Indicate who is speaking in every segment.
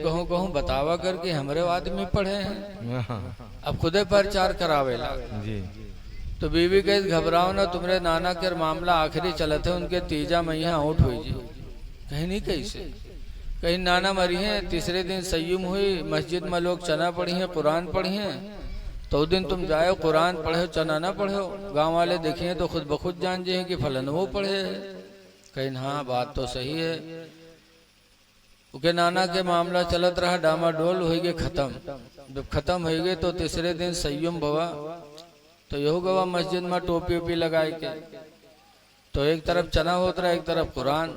Speaker 1: कहूँ कहूँ बतावा करके हमरे आदमी पढ़े हैं, अब खुदे प्रचार करावेला
Speaker 2: जी।
Speaker 1: तो बीवी कही घबराओ ना, तुम्हारे नाना के मामला आखिरी चलत है, उनके तीजा मैया आउट हुई जी। कहीं नहीं कैसे, कहीं नाना मरी है, तीसरे दिन सय्युम हुई, मस्जिद में लोग चना पढ़ी हैं, कुरान पढ़ी हैं, तो उस दिन तुम जाओ कुरान पढ़ो चना ना पढ़ो, गांव वाले देखे तो खुद बखुद जान जे कि फलन वो पढ़े है। कहीं हाँ बात तो सही है। उनके नाना के मामला चलत रहा, डामाडोल हो गए खत्म। जब खत्म हो गए तो तीसरे दिन सय्युम भवा, तो यहो गवा मस्जिद में टोपी ओपी लगाए के, तो एक तरफ चना होता रहा एक तरफ कुरान,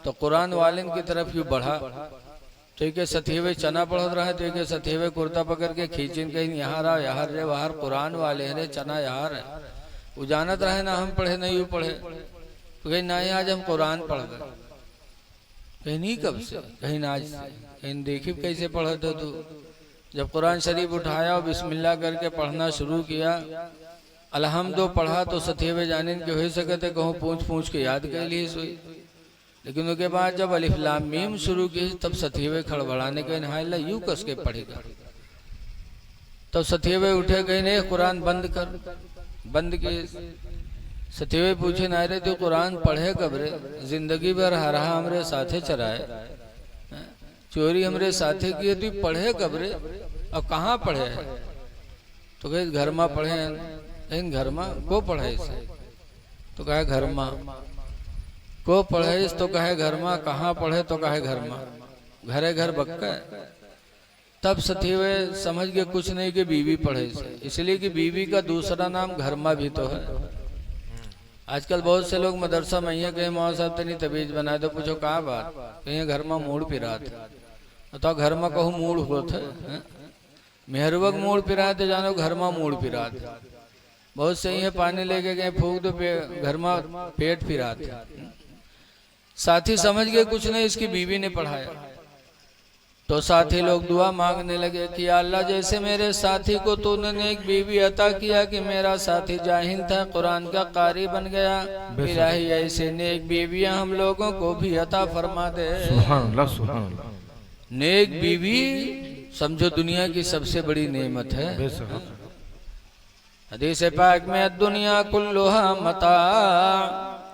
Speaker 1: तो कुरान वालिन की तरफ यू बढ़ा, तो एक सथीवे चना पढ़ रहा है, तो एक सथीवे कुर्ता पकड़ के खींचिन कहीं यहाँ रहा यहाँ रे बाहर कुरान वाले हैं रे, चना यहाँ है। वो जानत रहे ना हम पढ़े नहीं यू पढ़े, तो कहीं ना आज हम कुरान पढ़ गए, कहीं नहीं कब से, कहीं ना आज से, कहीं देखी कैसे पढ़े थे तू। जब कुरान शरीफ उठाया और बिस्मिल्लाह करके पढ़ना शुरू किया, अलहम्दो पढ़ा तो सथेवे जाने के हो सके थे, कहूँ पूछ पूछ के याद कर लिए सोई। लेकिन उसके बाद जब अलिफ लाम मीम शुरू की तब सथेवे खड़बड़ाने के नहायला यूं कस के पढ़ेगा, तब सथेवे उठे गए नहीं कुरान बंद कर, बंद किए। सथेवे पूछे ना रे तो कुरान पढ़े कब रे, जिंदगी भर हरा हमरे साथे चराए, चोरी हमरे साथे किए, तू पढ़े कब रे और कहाँ पढ़े है। तो कहे घर में पढ़े, लेकिन घर में को पढ़े इसे, तो कहे घर में को पढ़े, तो कहे घर में, कहाँ पढ़े तो कहे घर में, घरे घर बक्का। तब सथीवे समझ के कुछ नहीं कि बीवी पढ़े से, इसलिए कि बीवी का दूसरा नाम घर में भी तो है। आजकल बहुत से लोग मदरसा में ये कहे मौला साहब तनी तबीज बना दो, पूछो कहा बात, कहीं घर में मूड पिरा थे, तो घर में कहूँ मूड होते मेहरवक मूड पिरा थे, जानो घर में मूड पिरा थे। बहुत सही है, पानी लेके गए फूक दो, घर में पेट फिरा थे। साथी समझ गए कुछ नहीं, इसकी बीवी ने पढ़ाया, तो साथी लोग दुआ मांगने लगे कि अल्लाह जैसे मेरे साथी को तूने एक बीवी अता किया कि मेरा साथी जाहिल था कुरान का कारी बन गया, इलाही ऐसे नेक बीवियां हम लोगों को भी अता फरमा दे।
Speaker 2: सुभान अल्लाह, सुभान अल्लाह।
Speaker 1: नेक बीवी समझो दुनिया की सबसे बड़ी नेमत है। हदीस पाक में दुनिया कुल्लुहा मता,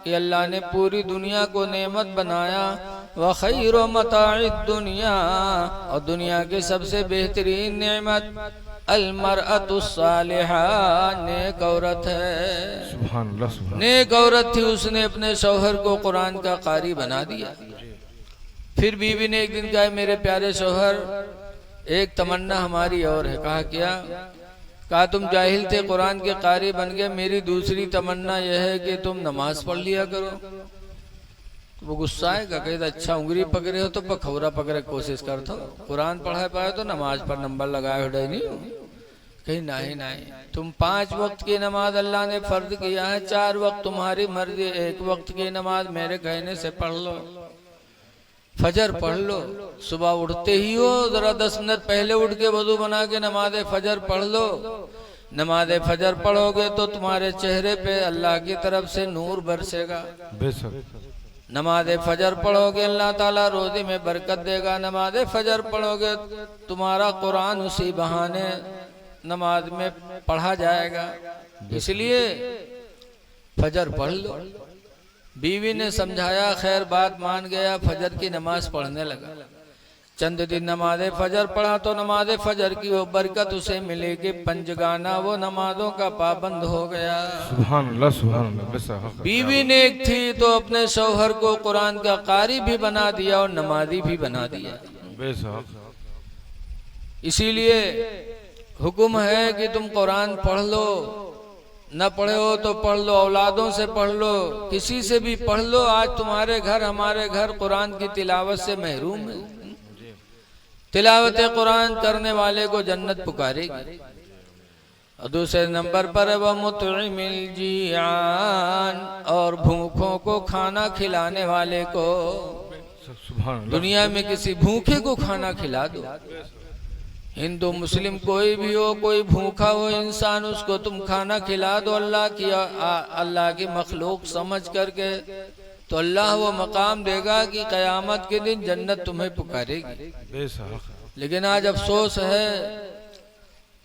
Speaker 1: कि अल्लाह ने पूरी दुनिया को नेमत बनाया, व खैरो मताइद दुनिया, और दुनिया के सबसे बेहतरीन नेमत अलमरअतु सालिहा, नेक औरत है।
Speaker 2: सुभान अल्लाह, सुभान।
Speaker 1: नेक औरत थी, उसने अपने शौहर को कुरान का कारी बना दिया। फिर बीवी ने एक दिन कहा मेरे प्यारे शौहर एक तमन्ना हमारी और है। कहा क्या? कहा तुम जाहिल थे कुरान के कारी बन गए, मेरी दूसरी तमन्ना यह है कि तुम नमाज पढ़ लिया करो। तो वो गुस्सा है, कहते अच्छा उंगली पकड़े हो तो पखौरा पकड़े कोशिश कर दो, कुरान पढ़ा पाए तो नमाज पर नंबर लगाए हो नहीं। कहीं नहीं नहीं, तुम 5 वक्त की नमाज अल्लाह ने फर्ज किया है, 4 वक्त तुम्हारी मर्जी, 1 वक्त की नमाज मेरे कहने से पढ़ लो। फजर पढ़ लो, सुबह उठते ही हो जरा 10 मिनट पहले उठ के वजू बना के नमाज फजर पढ़ लो। नमाज फजर पढ़ोगे तो तुम्हारे चेहरे पे अल्लाह की तरफ से नूर बरसेगा। नमाज फजर पढ़ोगे अल्लाह ताला रोजी में बरकत देगा। नमाज फजर पढ़ोगे तुम्हारा कुरान उसी बहाने नमाज में पढ़ा जाएगा। इसलिए फजर पढ़ लो। बीवी ने समझाया, खैर बात मान गया, फजर की नमाज पढ़ने लगा। चंद दिन नमाज फजर पढ़ा तो नमाज फजर की वो बरकत उसे मिलेगी, पंजगाना वो नमाजों का पाबंद हो गया।
Speaker 2: सुभान अल्लाह, सुभान अल्लाह।
Speaker 1: बीवी ने एक थी तो अपने शौहर को कुरान का कारी भी बना दिया और नमाजी भी बना दिया। इसीलिए हुक्म है कि तुम कुरान पढ़ लो, न पढ़े हो तो पढ़ लो, औलादों से पढ़ लो, किसी से भी पढ़ लो। आज तुम्हारे घर हमारे घर कुरान की तिलावत से महरूम है। तिलावत कुरान करने वाले को जन्नत पुकारेगी। और दूसरे नंबर पर वह मुतइमिल जियान, और भूखों को खाना खिलाने वाले को। दुनिया में किसी भूखे को खाना खिला दो, हिंदू मुस्लिम कोई भी हो, कोई भूखा हो इंसान, उसको तुम खाना खिला दो अल्लाह की मखलूक समझ करके, तो अल्लाह वो मकाम देगा कि कयामत के दिन जन्नत तुम्हें पुकारेगी। लेकिन आज अफसोस है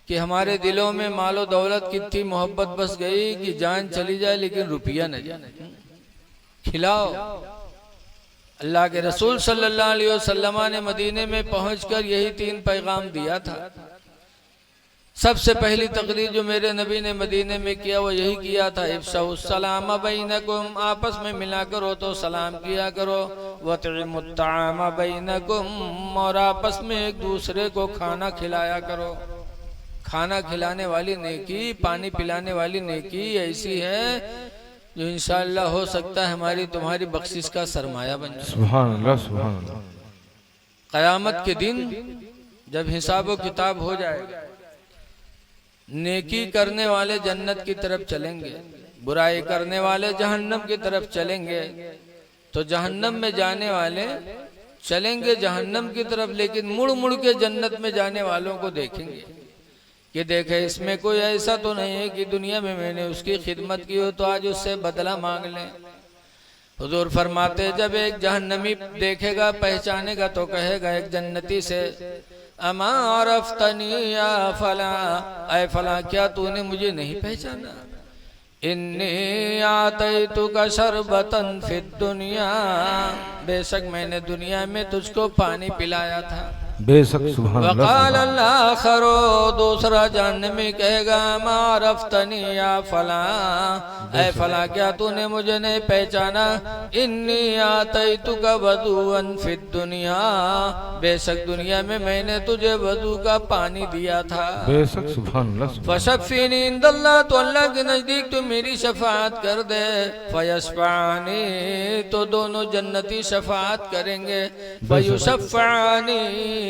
Speaker 1: कि हमारे दिलों में मालो दौलत की इतनी मोहब्बत बस गई कि जान चली जाए लेकिन रुपया न जाए। खिलाओ। अल्लाह के रसूल सल्लल्लाहु अलैहि वसल्लम ने मदीने में पहुंचकर यही 3 पैगाम दिया था। सबसे पहली तकरीर जो मेरे नबी ने मदीने में किया वो यही किया था, इफ्शाउस्सलाम बैनकुम, आपस में मिला करो तो सलाम किया करो, वतइमुत्ताम बैनकुम, और आपस में एक दूसरे को खाना खिलाया करो। खाना खिलाने वाली नेकी, पानी पिलाने वाली नेकी ऐसी है जो इंशाअल्लाह हो सकता है हमारी तुम्हारी बख्शिश का सरमाया बन जाए।
Speaker 2: सुभान अल्लाह, सुभान अल्लाह।
Speaker 1: क़यामत के दिन जब हिसाब व किताब हो जाएगा, नेकी करने वाले जन्नत की तरफ चलेंगे, बुराई करने वाले जहन्नम की तरफ चलेंगे। तो जहन्नम में जाने वाले चलेंगे जहन्नम की तरफ, लेकिन मुड़ मुड़ के जन्नत में जाने वालों को देखेंगे कि देखे इसमें कोई ऐसा तो नहीं है कि दुनिया में मैंने उसकी खिदमत की हो तो आज उससे बदला मांग लें। हुजूर फरमाते जब एक जहन्नमी देखेगा, पहचानेगा तो कहेगा एक जन्नती से, अमा अरफ्तनी या फला, ऐ फला क्या तूने मुझे नहीं पहचाना? इन्नी आतैतुका शरबतन फिद दुनिया, बेशक मैंने दुनिया में तुझको पानी पिलाया था।
Speaker 2: बेशक। सुभान अल्लाह।
Speaker 1: वक़ाल अल-आखिर, दूसरा जहन्नमी कहेगा मा रफ्तनी या फला, ऐ फला क्या तूने मुझे नहीं पहचाना? इन्नी आतैतुका वज़ूअन फिद दुनिया, बेशक दुनिया में मैंने तुझे वज़ू का पानी दिया था।
Speaker 2: बेशक। सुभान अल्लाह।
Speaker 1: फशफ़ीनी इंदल्लाह, तो अल्लाह के नजदीक तो मेरी शफाअत कर दे। फयशफ़ानी, तो दोनों जन्नती शफाअत करेंगे। फयुशफ़ानी,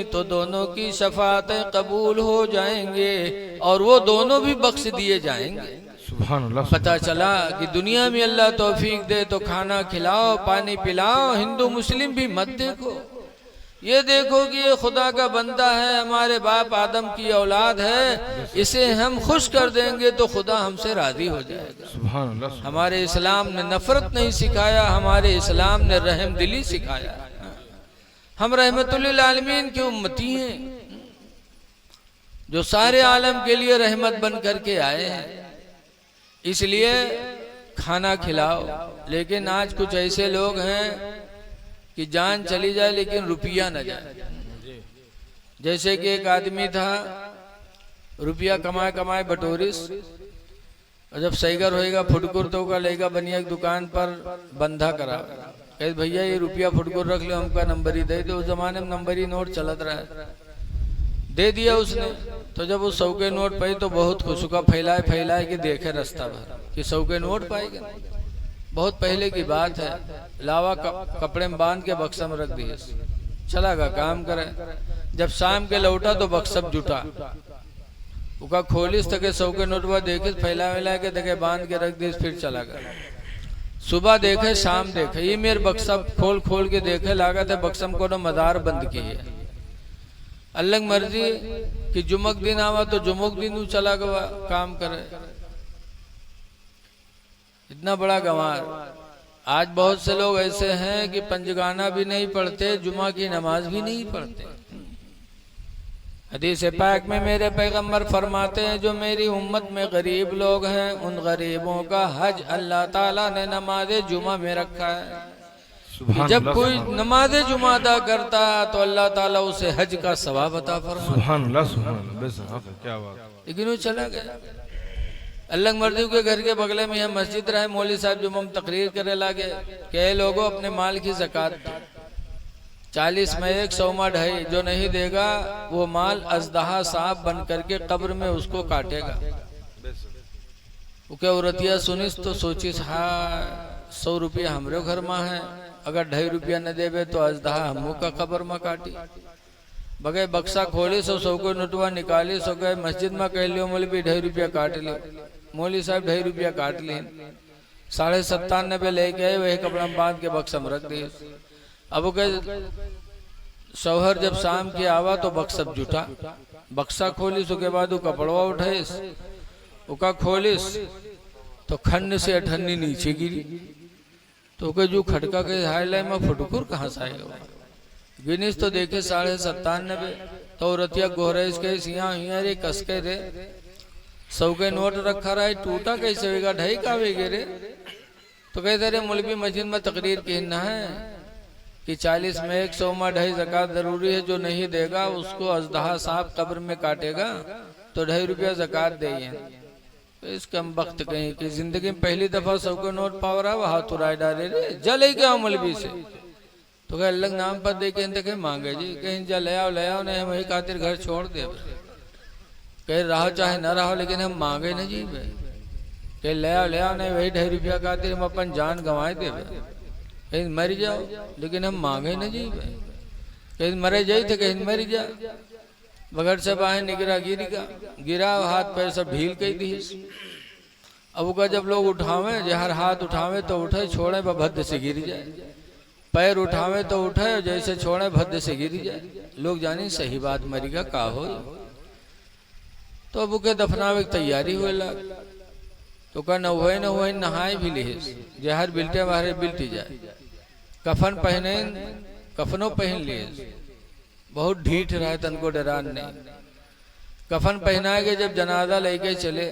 Speaker 1: तो दोनों की शफाअतें कबूल हो जाएंगे और वो दोनों भी बख्श दिए जाएंगे।
Speaker 2: सुभान अल्लाह।
Speaker 1: पता चला कि दुनिया में अल्लाह तौफीक दे तो खाना खिलाओ, पानी पिलाओ। हिंदू मुस्लिम भी मत देखो, ये देखो कि ये खुदा का बंदा है, हमारे बाप आदम की औलाद है, इसे हम खुश कर देंगे तो खुदा हमसे राजी हो जाएगा।
Speaker 2: सुभान अल्लाह।
Speaker 1: हमारे इस्लाम ने नफरत नहीं सिखाया, हमारे इस्लाम ने रहम दिली सिखाया। हम रहमतुल्लिल आलमीन की उम्मती हैं जो सारे आलम के लिए रहमत बन करके आए हैं, इसलिए खाना खिलाओ। लेकिन आज कुछ ऐसे लोग हैं कि जान चली जाए लेकिन रुपया न जाए। जैसे कि एक आदमी था, रुपया कमाए कमाए बटोरिस, और जब सैगर होएगा फुटकुर तो का लेगा बनिया की दुकान पर बंधा करा, कहे भैया ये रुपया फुटकुर रख लो, हमका नंबर ही दे दो। उस जमाने में नंबर ही नोट चलत रहा है, दे दिया उसने। तो जब वो 100 के नोट पाई तो बहुत खुश हुआ, फैलाए फैलाए कि देखे रास्ता भर कि 100 के नोट पाएगा। बहुत पहले की बात है, लावा कपड़े में बांध के बक्सा में रख दिए, चला गया काम करे। जब शाम के लौटा तो बक्सब जुटा, उका खोलिस तक 100 के नोट देखे, फैला फैला के देखे, बांध के रख दी, फिर चला गया। सुबह देखे शाम देखे, ये मेरे बक्सा खोल खोल के देखे, लागत है बक्सम को न मदार बंद की है। अल्लाह की मर्जी कि जुमक दिन आवा तो जुमक दिन चला गवा काम करे। इतना बड़ा गंवार। आज बहुत से लोग ऐसे हैं कि पंजगाना भी नहीं पढ़ते, जुमा की नमाज भी नहीं पढ़ते। हदीस पाक में मेरे पैगंबर फरमाते हैं जो मेरी उम्मत में गरीब लोग हैं उन गरीबों का हज अल्लाह ताला ने नमाज जुमा में रखा है। जब कोई नमाज जुमा अदा करता तो अल्लाह ताला उसे हज का सवाब अता फरमाता।
Speaker 2: सुभान अल्लाह, सुभान अल्लाह। क्या बात।
Speaker 1: लेकिन वो चला गया। अल्लाह की मर्जी के घर के बगले में यह मस्जिद रहे, मौलवी साहब जुम्मा में तकरीर करे लागे, कई लोगों अपने माल की ज़कात 40 में 1 100 ढाई, जो नहीं देगा वो माल अजदहा सांप बन करके कब्र में उसको काटेगा। वो क्या औरतिया सुनिस तो सोचिस, हाँ 100 रुपया हमरे घर में है, अगर 2.5 रुपया न देवे तो अजदहा हमू का कब्र में काटी। बगैर बक्सा खोली सो 100 को नोटवा निकाली, सो गए मस्जिद में कह लियो मौलवी 2.5 रुपया काट लियो। मौलवी साहब 2.5 रुपया काट लिए, 97.5 लेके आए, वही कपड़ा में बांध के बक्सा में रख दिए। अब वो शौहर जब शाम की आवा तो बक्सब जुटा, बक्सा खोलिस, उसके बाद वो कपड़वा उठाइस, उका खोलिस तो खंड से 98 नीचे गिरी। तो के जो खटका के हाईलाइन में फुटकुर कहाँ से आएगा, गिनीस तो देखे 97.5। तो औरतिया गोहरेज के सिया हिया रे कसके रे 100 के नोट रखा रहा है, टूटा कैसे होगा, ढाई का वेगे रे। तो कहते रे मौलवी मस्जिद में तकरीर कहना है कि 40 में 100 में 2.5 ज़कात जरूरी है, जो नहीं देगा उसको अजदहा सांप कब्र में काटेगा तो 2.5 रुपया ज़कात देइए। तो इस कम वक्त कहीं कि जिंदगी में पहली दफा 100 के नोट पाव रहा वहां तो राय डाले रे जले गया मौलवी से। तो कह अलग नाम पर दे के देखे मांगे जी, कहीं जा ले आओ नहीं, वही खातिर घर छोड़ दे, कह रहो चाहे न रहो लेकिन हम मांगे न जी भाई, कह ले आओ नहीं, वही 2.5 रुपया खातिर हम अपन जान गंवाए दे, कहीं मर जाओ लेकिन हम मांगे न जी भाई, कहीं मरे जाई तो कहीं मर जा, बगैर से बाहर निगरा गिरा हाथ पैर सब ढील कही दी। अब का जब लोग उठावे जहर हाथ उठावे तो उठे, छोड़े भद्द से गिर जाए, पैर उठावे तो उठे जैसे छोड़े भद्द से गिर जाए, लोग जानी सही बात मरीगा का हो। तो अब के दफनावे की तैयारी हुए लग, तो का न हुए नहाए भी लिए, जहर बिलटे बाहर बिलटी जाए, कफन पहने कफनों पहन लिए, बहुत ढीठ रहे तन को डरान नहीं। कफन पहना के जब जनाजा लेके चले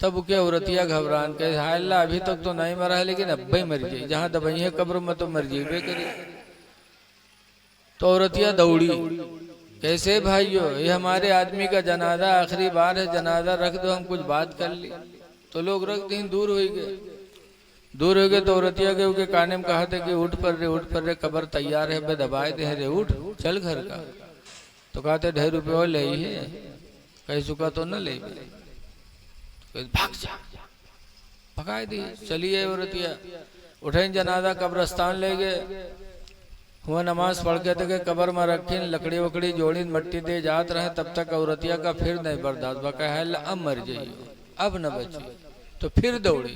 Speaker 1: तब के औरतिया घबरान के हाय अल्लाह अभी तक तो नहीं मरा है लेकिन अब ही मर जाए, जहाँ दबाई है कब्र में तो मर जाए करे। तो औरतिया दौड़ी, कैसे भाइयों ये हमारे आदमी का जनाजा आखिरी बार है, जनाजा रख दो, हम कुछ बात कर ली। तो लोग रख दी, दूर हो गए तो औरतिया के उनके काने में कहा था कि उठ पर रे कब्र तैयार है, दबाए दे रे, उठ चल घर का। तो कहते 2.5 रुपये ले ही है, कहीं चुका तो न ले, भाग जा, भगाए दी। चलिए औरतिया उठे जनाजा कब्रस्तान ले गए, हुआ नमाज पढ़ के थे कब्र में रखी, लकड़ी वकड़ी जोड़ी मट्टी दे जात रहे, तब तक औरतिया का फिर नहीं बर्दाश्त बका है, अब मर जाइए अब न बची। तो फिर दौड़ी,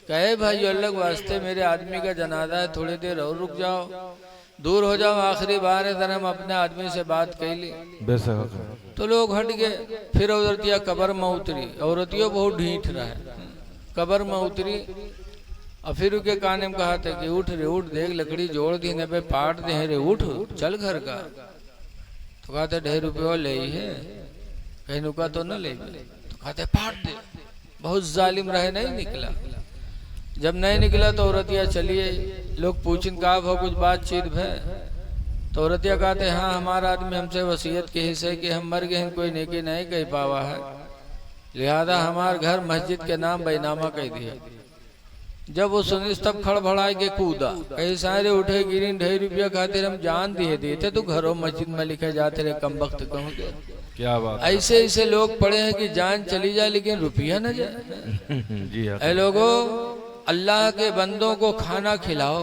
Speaker 1: कहे भाई अलग वास्ते मेरे आदमी का जनाजा है, थोड़ी देर और रुक जाओ, दूर हो जाओ, आखिरी बार है, जरा हम अपने आदमी से बात कह ली। तो लोग हट गए, फिर औरतिया कब्र में उतरी, औरतियों बहुत ढीठ रहे, कब्र में उतरी और फिर उनके काने में कहा था कि उठ रे उठ, देख लकड़ी जोड़ दी न पे पाट दे रे, उठ चल घर का। तो कहते 2.5 रुपये ले ही है, कहीं नुका तो न ले, तो कहते पाट दे, बहुत जालिम रहे, नहीं निकला। जब नहीं निकला तो औरतिया चलिए, लोग पूछन का हो कुछ बातचीत है, तो औरतिया कहते हाँ हमारा आदमी हमसे वसीयत के हिस्से कि हम मर गए, कोई नेकी नहीं कह पावा है, लिहाजा हमारे घर मस्जिद के नाम बैनामा कह दिया। जब वो सुनी तब खड़बड़ाए के कूदा, कई सारे उठे गिरी, 2.5 रुपया खातिर हम जान दिए थे, तो घरों मस्जिद में लिखे जाते रहे, कम वक्त कहूँगे
Speaker 2: क्या बात।
Speaker 1: ऐसे लोग पड़े हैं कि जान चली जाए लेकिन रुपया न जाए।
Speaker 2: जी हाँ।
Speaker 1: ऐ लोगों, अल्लाह के बंदों को खाना खिलाओ,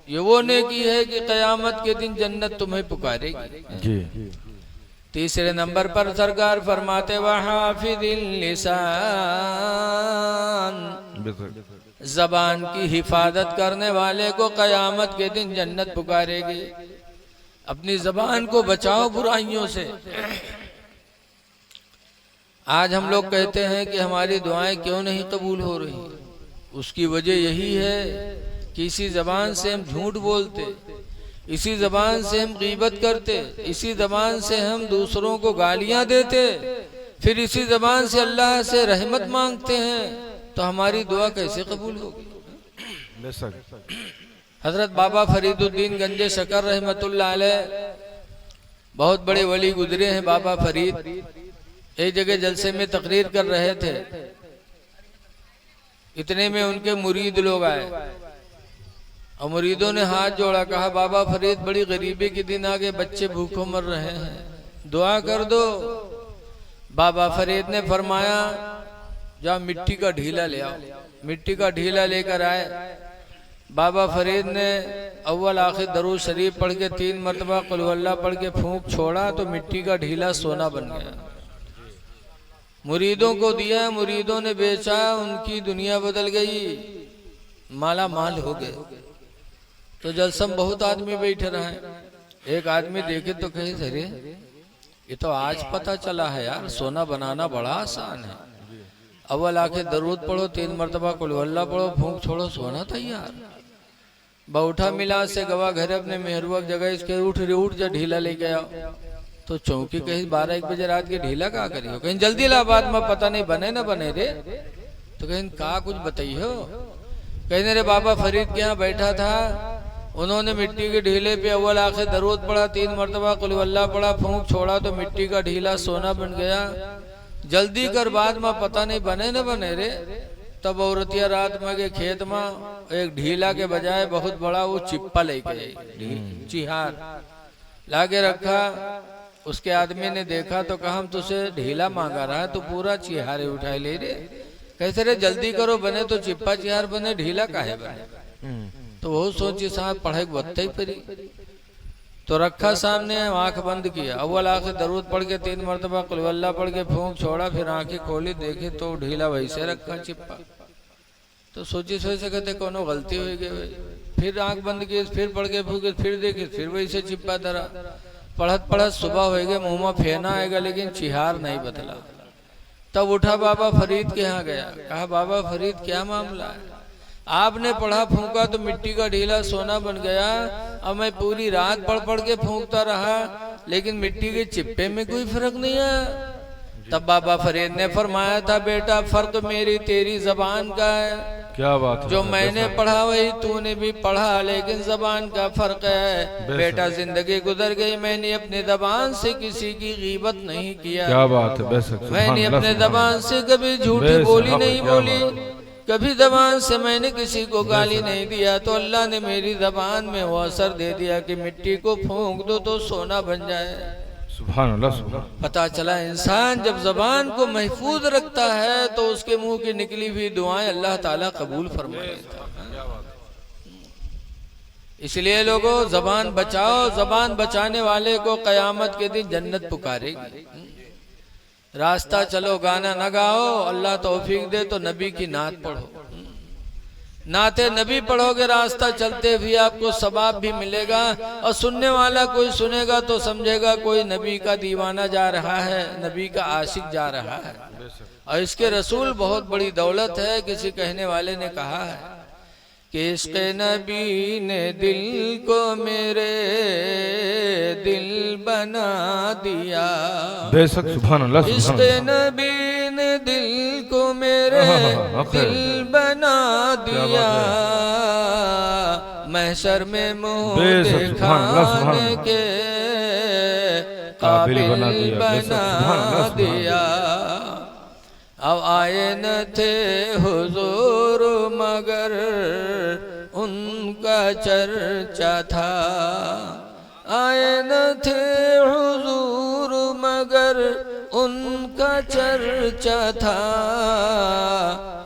Speaker 1: ये वो नेकी है कि कयामत के दिन जन्नत तुम्हें पुकारेगी।
Speaker 2: जी।
Speaker 1: तीसरे नंबर पर सरकार फरमाते वहाफिदिल लिसान, जबान की हिफाजत करने वाले को कयामत के दिन जन्नत पुकारेगी। अपनी जबान को बचाओ बुराइयों से। आज हम लोग कहते हैं कि हमारी दुआएं क्यों नहीं कबूल हो रही, उसकी वजह यही है कि इसी जबान से हम झूठ बोलते, इसी जबान से हम गीबत करते, इसी जबान से हम दूसरों को गालियां देते, फिर इसी जबान से अल्लाह से रहमत मांगते हैं, तो हमारी दुआ कैसे कबूल होगी। हजरत बाबा फरीदुद्दीन गंजे शकर रहमतुल्लाह अलैह बहुत बड़े वली गुजरे हैं। बाबा फरीद एक जगह जलसे में तकरीर कर रहे थे, इतने में उनके मुरीद लोग आए और मुरीदों ने हाथ जोड़ा, कहा बाबा फरीद बड़ी गरीबी के दिन आगे, बच्चे भूखों मर रहे हैं, दुआ कर दो। बाबा फरीद ने फरमाया जा मिट्टी का ढीला ले आओ। मिट्टी का ढीला लेकर आए। बाबा फरीद ने अव्वल आखिर दरूद शरीफ पढ़ के 3 मरतबा कुल हुवल्लाह पढ़ के फूंक छोड़ा तो मिट्टी का ढीला सोना बन गया। मुरीदों को दिया, मुरीदों ने बेचा, उनकी दुनिया बदल गई, माला माल हो गए। तो जलसम बहुत आदमी बैठे रहे। एक आदमी देखे तो कहे अरे ये तो आज पता चला है यार, सोना बनाना बड़ा आसान है। अव्वल आके दरूद पढ़ो, 3 मरतबा कुल हुवल्लाह पढ़ो, फूंक छोड़ो, सोना तैयार। बउठा मिला से गवा घर अपने मेहरुआ जगह इसके उठ जा ढीला लेके आओ। तो चौकी कहीं 12-1 बजे रात के ढीला का करियो, कहीं जल्दी इलाहाबाद में पता नहीं बने ना बने रे। तो कहीं का कुछ बताइयो, कहीं रे बाबा फरीद के यहाँ बैठा था, उन्होंने मिट्टी के ढीले पे अव्वल आखिर दरूद पढ़ा, 3 मरतबा कुल वल्लाह पढ़ा, फूंक छोड़ा तो मिट्टी का ढीला सोना बन गया। जल्दी कर बाद में पता नहीं बने न बने रे। तब औरतिया रात में के खेत में एक ढीला के बजाय बहुत बड़ा वो चिप्पा लेके आई, चिहार लाके रखा। उसके आदमी ने देखा तो कहा हम तुझसे ढीला मांगा रहा है, तो पूरा चिहारे उठाए ले रे। कैसे रे जल्दी करो बने तो चिप्पा चिहार बने, ढीला काहे बने। तो वो सोची साहब पढ़ाई बत्ता ही परी, तो रखा सामने, आंख बंद किया, अव्वल आखिर दरूद पढ़ के 3 मरतबा कुल वल्लाह पढ़ के फूंक छोड़ा, फिर आंखें खोली देखे तो ढीला वैसे रखा चिप्पा। तो सोची सोचे कहते कोनो गलती हो गई। फिर आंख बंद की, फिर पढ़ के फूके, फिर देखे फिर वैसे चिप्पा धरा। पढ़त पढ़त सुबह हो गए, मुंह में फेना आएगा लेकिन चिहार नहीं बदला। तब उठा बाबा फरीद के यहाँ गया, कहा बाबा फरीद क्या मामला है, आपने पढ़ा फूंका तो मिट्टी का ढीला सोना बन गया, अब मैं पूरी रात पढ़ पढ़ के फूंकता रहा लेकिन मिट्टी के चिप्पे में कोई फर्क नहीं आया। तब बाबा फरीद ने फरमाया था बेटा फर्क मेरी तेरी जबान का है,
Speaker 2: क्या बात है,
Speaker 1: जो मैंने पढ़ा वही तूने भी पढ़ा, लेकिन जबान का फर्क है। बेटा जिंदगी गुजर गई, मैंने अपने जबान से किसी की गीबत नहीं किया,
Speaker 2: क्या बात है, बेशक
Speaker 1: मैंने अपने जबान से कभी झूठी बोली नहीं बोली, कभी जबान से मैंने किसी को गाली नहीं दिया। तो अल्लाह ने मेरी जबान में वो असर दे दिया कि मिट्टी को फूंक दो तो सोना बन जाए।
Speaker 2: सुभान अल्लाह, सुभान।
Speaker 1: पता चला इंसान जब जबान को महफूज रखता है तो उसके मुंह की निकली हुई दुआएं अल्लाह ताला कबूल फरमा लेता है। इसलिए लोगों जबान बचाओ, जबान बचाने वाले को कयामत के दिन जन्नत पुकारेगी। रास्ता चलो गाना न गाओ, अल्लाह तौफीक दे तो नबी की नात पढ़ो, नाते नबी पढ़ोगे रास्ता चलते हुए आपको सवाब भी मिलेगा। और सुनने वाला कोई सुनेगा तो समझेगा कोई नबी का दीवाना जा रहा है, नबी का आशिक जा रहा है। और इसके रसूल बहुत बड़ी दौलत है। किसी कहने वाले ने कहा है कि इश्क़ नबी ने दिल को मेरे दिल बना दिया,
Speaker 2: बेशक सुभान अल्लाह,
Speaker 1: इश्क़ नबी ने दिल को मेरे दिल बना दिया, महशर में मुँह दिखाने के काबिल बना दिया। अब आए न थे हुजूर मगर उनका चर्चा था, आए न थे हुजूर मगर उनका चर्चा था,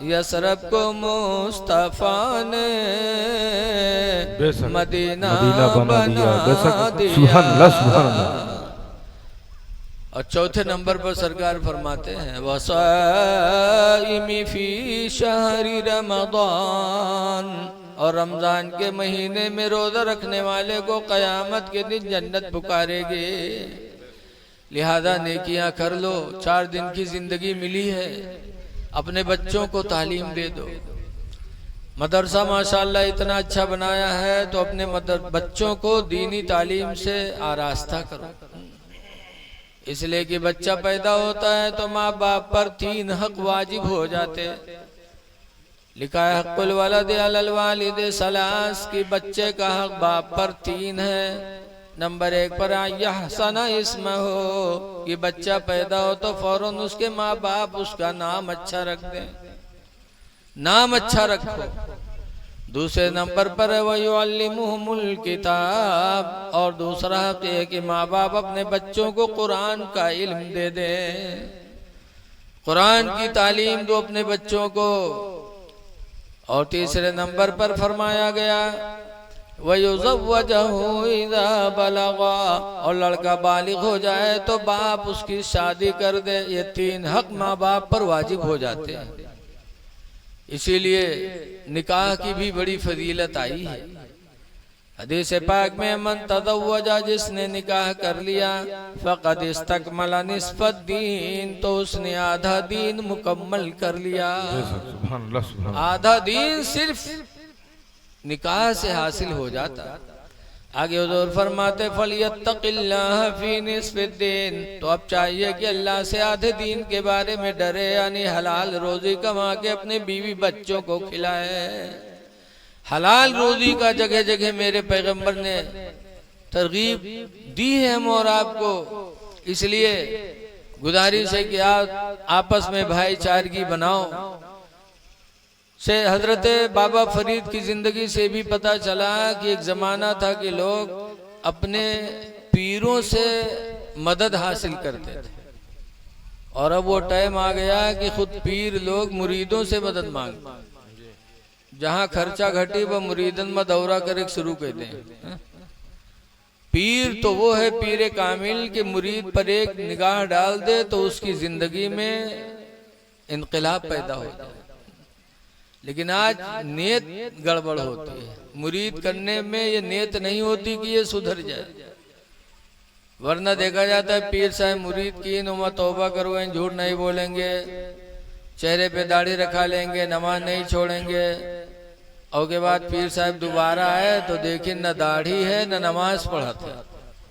Speaker 1: यसरब को मुस्तफा ने मदीना बना दिया। और चौथे नंबर पर सरकार फरमाते हैं वसाइमी फी शहरी रमज़ान, और रमजान के महीने में रोजा रखने वाले को कयामत के दिन जन्नत पुकारेगी। लिहाजा नेकियां कर लो, 4 दिन की जिंदगी मिली है, अपने बच्चों को तालीम दे दो। मदरसा माशाअल्लाह इतना अच्छा बनाया है तो अपने बच्चों को दीनी तालीम से आरास्ता करो। इसलिए कि बच्चा पैदा होता है तो माँ बाप पर 3 हक वाजिब हो जाते। लिखा है हक़्क़ुल वलद अलल वालिद सलास, की बच्चे का हक बाप पर 3 है। नंबर 1 पर यहसना इस्म हो, कि बच्चा पैदा हो तो फौरन उसके माँ बाप उसका नाम अच्छा रख दें, नाम अच्छा रखो। दूसरे नंबर पर वयुअल्लिमुहुमुल किताब, और दूसरा हक है कि माँ बाप अपने बच्चों को कुरान का इल्म दे दें, कुरान की तालीम दो अपने बच्चों को। और तीसरे नंबर पर फरमाया गया वयुज़व्वजहु इज़ा बलगा, और लड़का बालिग हो जाए तो बाप उसकी शादी कर दे। ये 3 हक माँ बाप पर वाजिब हो जाते हैं। इसीलिए निकाह की भी बड़ी फजीलत आई है। हदीस पाक में मन तज़व्वजा, जिसने निकाह कर लिया, फ़क़द इस्तकमला निस्फ़द दीन, तो उसने आधा दीन मुकम्मल कर लिया। आधा दीन सिर्फ निकाह से हासिल हो जाता। आगे हुजूर फरमाते फलियत्तकिल्लाह फी निस्फिद्दीन, तो अब चाहिए कि अल्लाह से आधे दीन के बारे में डरे, यानी हलाल रोजी कमा के अपने बीवी बच्चों को खिलाए। हलाल रोजी का जगह जगह मेरे पैगंबर ने तरगीब दी है हम और आपको। इसलिए गुजारिश है कि आप आपस में भाईचारगी बनाओ। से हजरत बाबा फरीद की जिंदगी से भी पता चला कि एक जमाना था कि लोग अपने पीरों से मदद हासिल करते थे, और अब वो टाइम आ गया कि खुद पीर लोग मुरीदों से मदद मांगते। जहां खर्चा घटी वह मुरीदन में दौरा कर शुरू कर दें। पीर तो वो है पीर कामिल के मुरीद पर एक निगाह डाल दे तो उसकी जिंदगी में इनकलाब पैदा हो जाए। लेकिन आज नियत गड़बड़ होती है, मुरीद करने में ये नियत नहीं होती कि ये सुधर जाए। वरना देखा जाता है पीर साहब मुरीद की नुमा तौबा करवाएं, झूठ नहीं बोलेंगे, चेहरे पे दाढ़ी रखा लेंगे, नमाज नहीं छोड़ेंगे, और के बाद पीर साहब दोबारा आए तो देखिए न दाढ़ी है न नमाज पढ़ा था,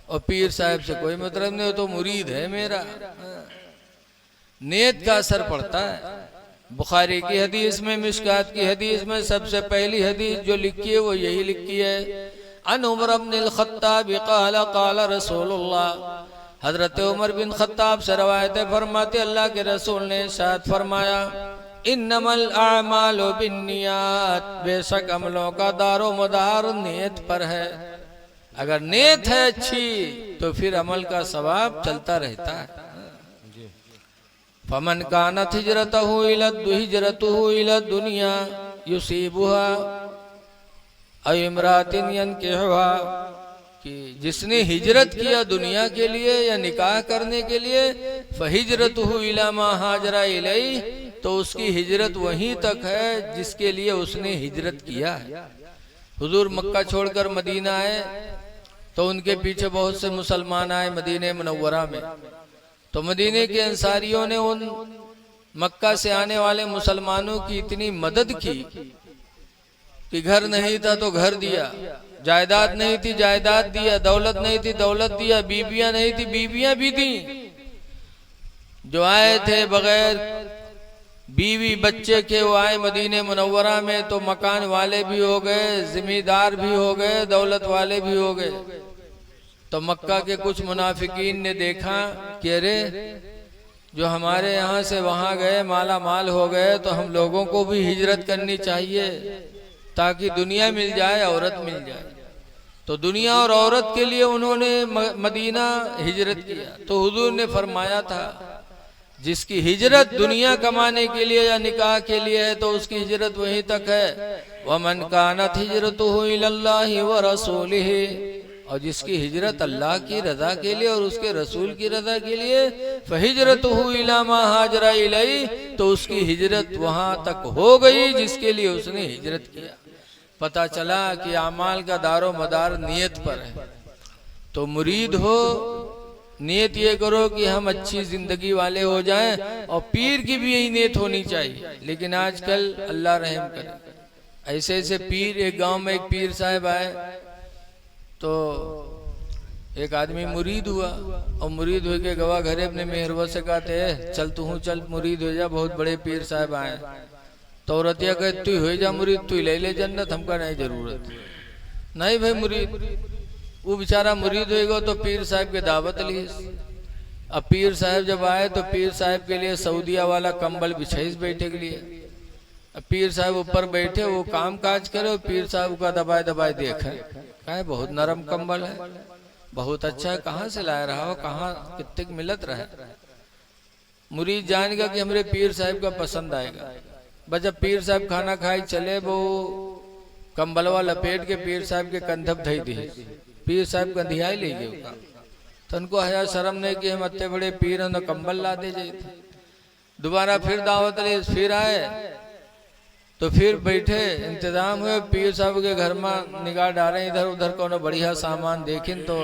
Speaker 1: और पीर साहब से कोई मतलब नहीं, हो तो मुरीद है मेरा। नियत का असर पड़ता है। बुखारी की हदीस में, मिशकात की हदीस में सबसे पहली हदीस जो लिखी है वो यही लिखी है, अन उमर इब्न ख़त्ताब क़ाल क़ाल रसूलुल्लाह, हजरत उमर बिन खत्ताब से रवायत फरमाते अल्लाह के रसूल ने इरशाद फरमाया, इन्नमल अमालु बिन्नियात, बेशक अमलों का दारो मदार नियत पर है। अगर नियत है अच्छी तो फिर अमल का सवाब चलता रहता है। फमन कानत हिजरतहु इला दुनिया युसीबुहा औ इमरातिन यनकिहुहा, कि जिसने हिजरत किया दुनिया के लिए या निकाह करने के लिए, फहिजरतहु इला मा हाजरा इलैहि, तो उसकी हिजरत वहीं तक है जिसके लिए उसने हिजरत किया है। हुजूर मक्का छोड़कर मदीना आए तो उनके पीछे बहुत से मुसलमान आए मदीने मुनव्वरा में। तो मदीने के अंसारियों ने उन मक्का से आने वाले मुसलमानों की इतनी मदद की कि घर नहीं था तो घर दिया, जायदाद नहीं थी जायदाद दिया, दौलत नहीं थी दौलत दिया, बीबियां नहीं थी बीबियां भी दी। जो आए थे बगैर बीवी बच्चे के वो आए मदीने मुनव्वरा में तो मकान वाले भी हो गए, जिम्मेदार भी हो गए, दौलत वाले भी हो गए। तो मक्का के कुछ मुनाफिकीन ने देखा कि अरे जो हमारे यहाँ से वहां गए माला माल हो गए, तो हम लोगों को भी हिजरत करनी चाहिए ताकि दुनिया मिल जाए, औरत मिल जाए। तो दुनिया और औरत के लिए उन्होंने मदीना हिजरत किया। तो हुजूर ने फरमाया था जिसकी हिजरत दुनिया कमाने के लिए या निकाह के लिए है तो उसकी हिजरत वहीं तक है। वमन कानत हिजरतुहु इलल्लाहि व रसूलिही, और जिसकी हिजरत अल्लाह की रजा के लिए और उसके रसूल की रजा के लिए, फहिजरतुहु इला मा हाजरा इलैहि, तो उसकी हिजरत वहां तक हो गई जिसके लिए उसने हिजरत किया। पता चला कि अमाल का दारो मदार नियत पर है। तो मुरीद हो, नियत ये करो कि हम अच्छी जिंदगी वाले हो जाएं, और पीर की भी यही नियत होनी चाहिए। लेकिन आजकल अल्लाह रहम करे, ऐसे ऐसे पीर, एक गांव में एक पीर साहब आए तो एक आदमी मुरीद हुआ, और मुरीद हो के गवा घरे अपने मेहरवा से कहते चल तू चल मुरीद हो जा, बहुत बड़े पीर साहब आए। तो औरतिया कहे तू हो जा मुरीद, तू ले ले जन्नत, हमका नहीं जरूरत। नहीं भाई मुरीद, वो बेचारा मुरीद होएगा तो पीर साहब के दावत ली। अब पीर साहब जब आए तो पीर साहब के लिए सऊदिया वाला कंबल बिछाइस बैठे के लिए। अब पीर साहब ऊपर बैठे, वो काम काज करे, और पीर साहब का दबाए दबाए देखे, कहे बहुत नरम कंबल है, बहुत अच्छा है, कहाँ से लाया रहा हो, कहाँ कितने मिलत रहे। मुरीद जानेगा कि हमारे पीर साहब का पसंद आएगा। बस जब पीर साहब खाना खाए चले, वो कंबलवा लपेट के पीर साहब के कंधप धई दी। पीर साहब कंधिया ही ले गए, तो उनको हया शर्म नहीं कि हम इतने बड़े पीर हैं, कंबल ला दे जाए। दोबारा फिर दावत ले, फिर आए तो फिर बैठे, इंतजाम हुए। पीर साहब के घर में निगाह डाले, इधर उधर कोनो बढ़िया सामान देखें तो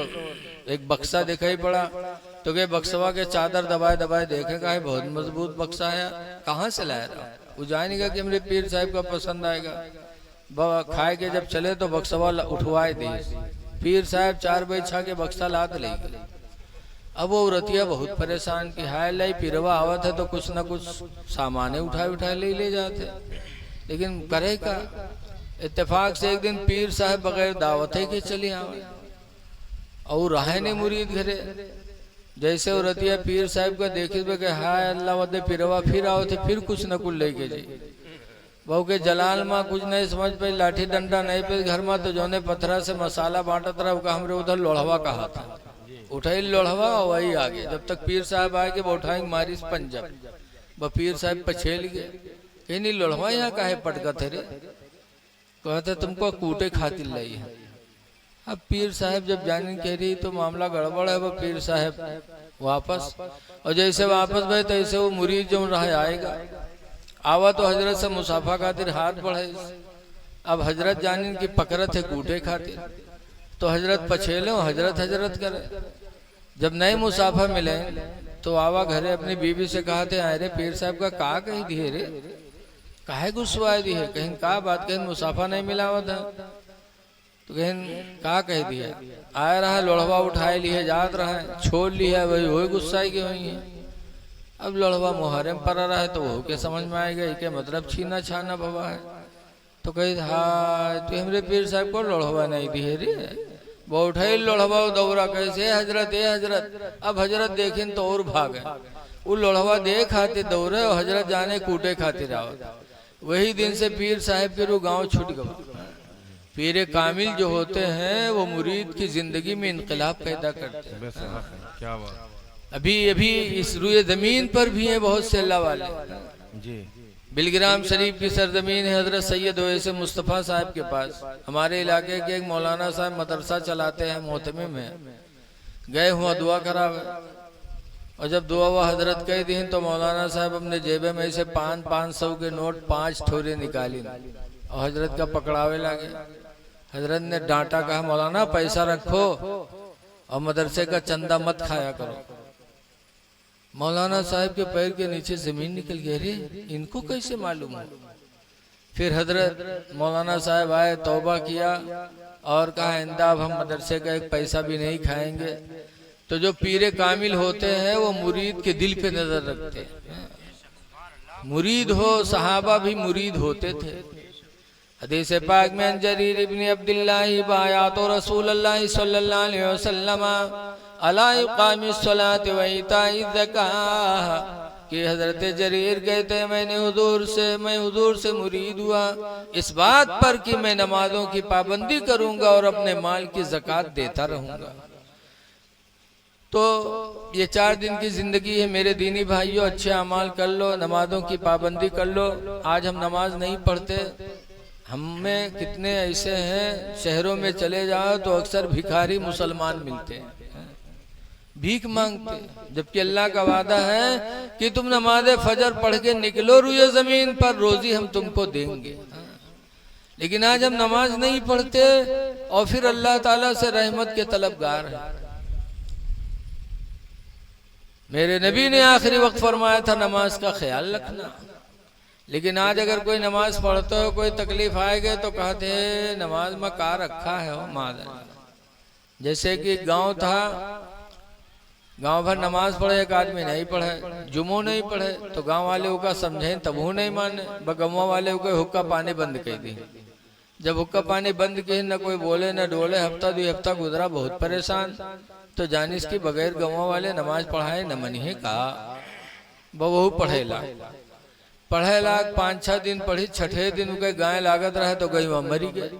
Speaker 1: एक बक्सा दिखाई पड़ा। तो के बक्सवा के चादर दबाए दबाए देखे, कहा बहुत मजबूत बक्सा है, कहाँ से लाया रहा। वो जानेगा कि मेरे पीर साहब का पसंद आएगा। खाए के जब चले तो बक्सवा उठवाए दी, पीर साहब 4 बजे छा के बक्सा लाद ले गए। अब वो औरतिया बहुत परेशान की हाय लाई पीरवा आवत है तो कुछ न कुछ सामाने उठाए ले जाते, लेकिन करे का। इत्तेफाक से एक दिन पीर साहब बगैर दावत के चले आवे और रहे ने मुरीद घरे। जैसे औरतिया पीर साहब का देखे बे के हाय अल्लाह वदे पीरवा फिर आओ थे, फिर कुछ न कुछ लेके जी बहु के जलाल माँ कुछ नहीं समझ पे, लाठी डंडा नहीं पे घर में तो जोने पत्थरा से मसाला बांटत रहा का हमरे उधर लोढ़वा कहा था, उठाई लोढ़वा वही आगे। जब तक पीर साहब आए के उठाएंगे मारी पंजब व पीर साहब पछेल गए, कहीं नहीं लोढ़वा यहाँ काहे पटका थे रे, कहते तुमको कूटे खातिर लाई है। अब पीर साहब जब जाने कह रही तो मामला गड़बड़ है। वो पीर साहब वापस, और जैसे वापस भाई तैसे वो मुरीद जो रहा आएगा आवा तो हजरत से मुसाफा खातिर हाथ बढ़े। अब हजरत जाने की पकड़त है कूटे खातिर, तो हजरत पछेले हजरत करे। जब नए मुसाफा मिले तो आवा घरे अपनी बीवी से कहा थे अरे पीर साहब का का कही दिए रे, काहे गुस्साए दी है, कहीं का बात कहीं मुसाफा नहीं मिला हुआ था, तो कहीं का कह दिया आया रहा लोढ़वा उठाए लिए जात रहा है, छोड़ लिया वही गुस्सा की हुई है। अब लोढ़वा मुहर्रम पर रहा है तो वो के समझ में आएगा के मतलब छीना छाना भवा है। तो कही हाय तो हमरे पीर साहब को लोढ़वा नहीं दिए रे, वो उठाई लोढ़वा दौरा कैसे हजरत ए हजरत। अब हजरत देखें तो और भागे, वो लोढ़वा दे खाते दौड़े और हजरत जाने कूटे खातिर आओ। वही दिन से पीर साहब के रू गाँव छूट गया। पीर कामिल जो होते हैं वो मुरीद की जिंदगी में इनकलाब पैदा करते हैं।
Speaker 2: क्या बात।
Speaker 1: अभी इस रुए जमीन पर भी है बहुत से अल्लाह वाले
Speaker 2: जी।
Speaker 1: बिलग्राम शरीफ की सरजमीन है हजरत सैयद ओवैसे मुस्तफ़ा साहब के पास। हमारे इलाके के एक मौलाना साहब मदरसा चलाते हैं मोहतमे में, गए हुआ दुआ करावे, और जब दुआ हुआ हजरत कह दी तो मौलाना साहब अपने जेबे में से 500 के नोट 5 ठोरे निकाली और हजरत का पकड़ावे लगे। हजरत ने डांटा, कहा मौलाना पैसा रखो और मदरसे का चंदा मत खाया करो। मौलाना साहब के पैर के नीचे जमीन निकल गई, अरे इनको कैसे मालूम है। फिर हजरत मौलाना साहब आए, तौबा किया और कहा आइंदा अब हम मदरसे का एक पैसा भी नहीं खाएंगे। तो जो पीरे कामिल होते हैं वो मुरीद के दिल पे नजर रखते हैं। मुरीद हो, सहाबा भी मुरीद होते थे। हदीस पाक में जरीर इब्न अब्दुल्लाह बायात रसूलुल्लाह सल्लल्लाहु अलैहि वसल्लम अला इकामिस सलात व इताइज ज़काह कि हजरत जरीर कहते हैं मैं हुजूर से मुरीद हुआ इस बात पर कि मैं नमाजों की पाबंदी करूंगा और अपने माल की ज़कात देता रहूंगा। तो ये 4 दिन की जिंदगी है मेरे दीनी भाइयों, अच्छे अमाल कर लो, नमाजों की पाबंदी कर लो। आज हम नमाज नहीं पढ़ते। हम में कितने ऐसे हैं, शहरों में चले जाओ तो अक्सर भिखारी मुसलमान मिलते हैं, भीख मांगते, जबकि अल्लाह का वादा है कि तुम नमाज फजर पढ़ के निकलो रुए जमीन पर, रोजी हम तुमको देंगे। लेकिन आज हम नमाज नहीं पढ़ते और फिर अल्लाह ताला से रहमत के तलबगार हैं। मेरे नबी ने आखिरी वक्त फरमाया था नमाज का ख्याल रखना। लेकिन आज अगर कोई नमाज पढ़ते हो कोई तकलीफ आएगी तो कहते हैं नमाज में का रखा है हो मादर। जैसे कि गांव था, गांव भर नमाज पढ़े, एक आदमी नहीं पढ़े, जुमो नहीं पढ़े, तो गांव वाले का समझे तब वो नहीं माने, बगवा वाले को हुक्का पानी बंद कर दी। जब हुक्का पानी बंद किए न कोई बोले न डोले, हफ्ता 2 हफ्ता गुजरा, बहुत परेशान। तो जानिस की बगैर गवा वाले नमाज पढ़ाए न मनिए का बहू पढ़ेला 5-6 दिन पढ़ी, 6ठे दिन गए गाय लागत रहे तो गईवा मरी गए।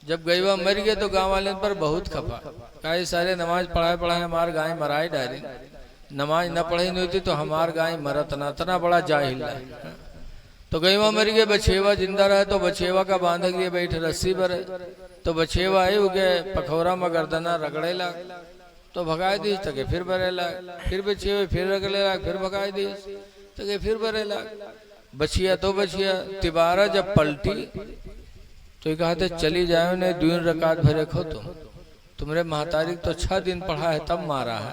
Speaker 1: जब गईवा मर गए तो गांव वाले पर बहुत खपा, कई सारे नमाज पढ़ाए हमार गाय मराए डाली, नमाज न पढ़ी नहीं होती तो हमार गाय मरत ना, तना बड़ा जाहिल है। तो गईवा मर गए, बछेवा जिंदा रहे तो बछेवा का बांध गए बैठे रस्सी पर, तो बछेवा आई उगे पखौरा में गर्दना रगड़े लाग, तो भगाए दी तके फिर बरे लाग, फिर बछेवे फिर रगड़े लाग, फिर भगाए दी तके फिर बरे लाग। बछिया तो बछिया तिबारा जब पलटी तो कहा थे चली जाओ ने 2 रकात भरे खो, तुम्हारे महतारी तो 6 दिन पढ़ा है तब मारा है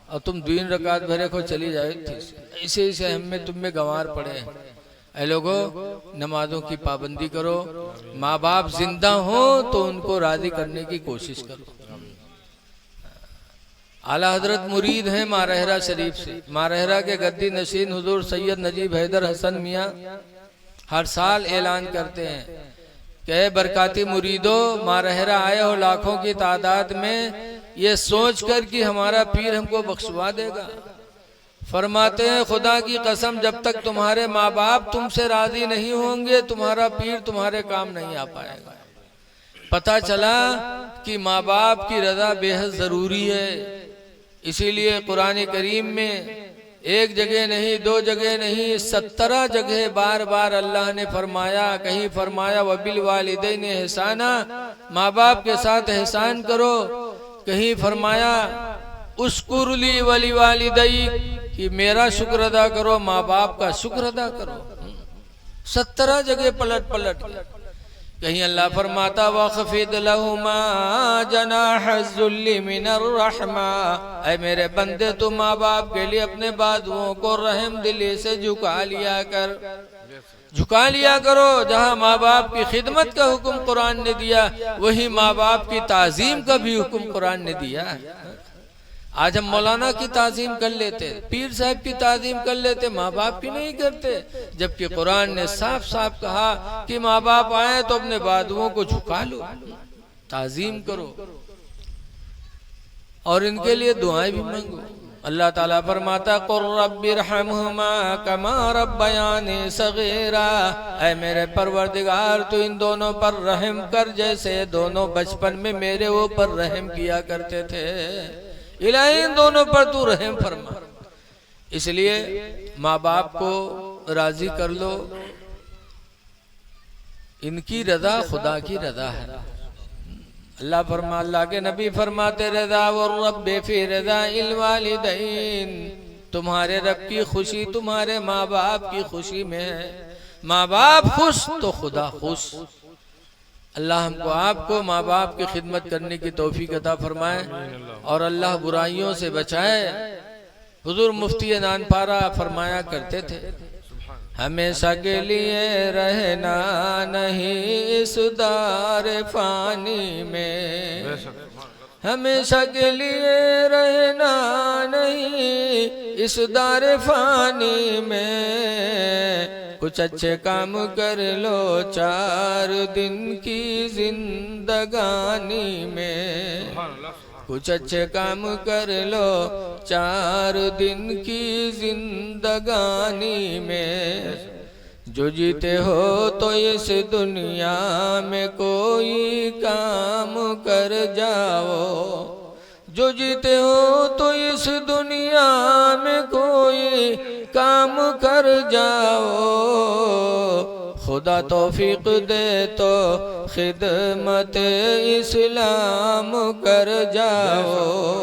Speaker 1: और तुम 2 रकात भरे खो चली जाओ थी। ऐसे ऐसे हमें तुम में गंवार पड़े। ऐ लोगों, नमाजों की पाबंदी करो। माँ बाप जिंदा हो तो उनको राजी करने की कोशिश करो। आला हजरत मुरीद हैं मारहरा शरीफ से। मारहरा के गद्दी नशीन हुजूर सैयद नजीब हैदर हसन मियाँ हर साल ऐलान करते हैं कि बरकाती मुरीदों, मारहरा आए हो लाखों की तादाद में, ये सोच कर कि हमारा पीर हमको बख्शवा देगा। फरमाते हैं खुदा की कसम, जब तक तुम्हारे माँ बाप तुमसे राजी नहीं होंगे तुम्हारा पीर तुम्हारे काम नहीं आ पाएगा। पता चला कि माँ बाप की रजा बेहद जरूरी है। इसीलिए कुरान करीम में एक जगह नहीं, दो जगह नहीं, 17 जगह बार बार अल्लाह ने फरमाया। कहीं फरमाया वबिल वालिदैन एहसाना, माँ बाप के साथ एहसान करो। कहीं फरमाया उस्कुरली वली वालिदै, कि मेरा शुक्र अदा करो, माँ बाप का शुक्र अदा करो। 17 जगह पलट पलट। कहीं अल्लाह फरमाता वखफिद लहुमा जनाहज़ुल्लि मिनर रहमा, ऐ मेरे बंदे तू माँ बाप के लिए अपने बाजुओं को रहम दिली से झुका लिया कर, झुका लिया करो। जहाँ माँ बाप की खिदमत का हुक्म कुरान ने दिया, वही माँ बाप की ताजीम का भी हुक्म कुरान ने दिया। आज हम मौलाना की ताजीम कर लेते, पीर साहब की ताजीम कर लेते, माँ बाप की नहीं करते। जबकि कुरान ने साफ साफ कहा कि माँ बाप आए तो अपने बाजुओं को झुका लो, ताजीम करो और इनके लिए दुआएं भी मांगो। अल्लाह ताला फरमाता कुर रब्बिरहमहुमा कमा रब्बयानी सगीरा, ऐ मेरे परवरदिगार तू इन दोनों पर रहम कर जैसे दोनों बचपन में मेरे ऊपर रहम किया करते थे। इलाही इन दोनों पर तू रहम फरमा। इसलिए माँ बाप को राजी कर लो। इनकी रजा खुदा की रजा है। अल्लाह के नबी फरमाते रजा और रब्बे फी रजा इल वालिदैन, तुम्हारे रब की खुशी तुम्हारे माँ बाप की खुशी में है। माँ बाप खुश तो खुदा खुश। अल्लाह हमको आपको माँ बाप की खिदमत करने की तौफीक अता फरमाए और अल्लाह बुराइयों से बचाए। हुजूर मुफ्ती नानपारा फरमाया करते थे, हमेशा के लिए रहना नहीं इस दार फानी में, हमेशा के लिए रहना नहीं इस दार फानी में। कुछ अच्छे काम कर लो 4 दिन की जिंदगानी में, कुछ अच्छे काम कर लो 4 दिन की जिंदगानी में। जो जीते हो तो इस दुनिया में कोई काम कर जाओ, जो जीते हो तो इस दुनिया में कोई काम कर जाओ। खुदा तौफीक दे तो खिदमत इस्लाम कर जाओ।